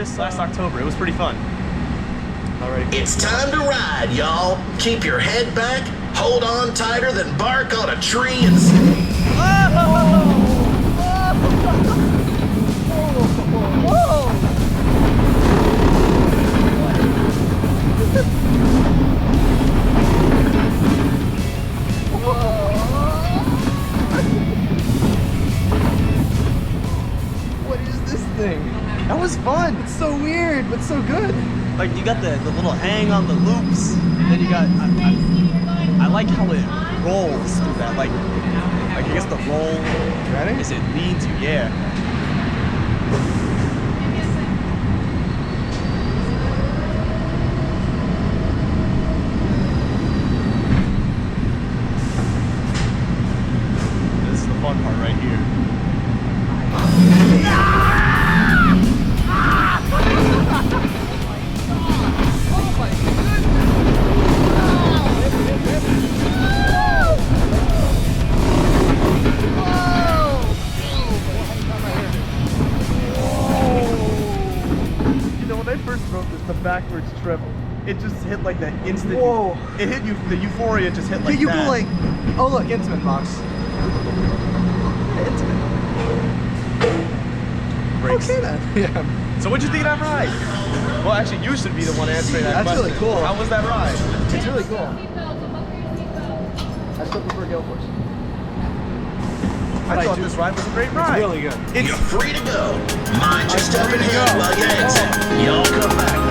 this last October. It was pretty fun. Alrighty. It's time to ride, y'all. Keep your head back, hold on tighter than bark on a tree, and What is this thing? That was fun. It's so weird, but so good. Like you got the little hang on the loops, and then you got. I like how it rolls through that. Like I guess the roll. Ready? Is it leads you? Yeah. This is the fun part right here. The backwards triple. It just hit like that instant. Whoa! It hit you. The euphoria just hit like that. You go like, oh look, Intamin box. Intamin. Brakes. Okay then. Yeah. So what'd you think of that ride? Well, actually, you should be the one answering that question. That's really cool. How was that ride? It's really cool. I still prefer GoPros. I thought this ride was a great ride. It's really good. You're free to go. Mind your step and head while you exit. Y'all come back.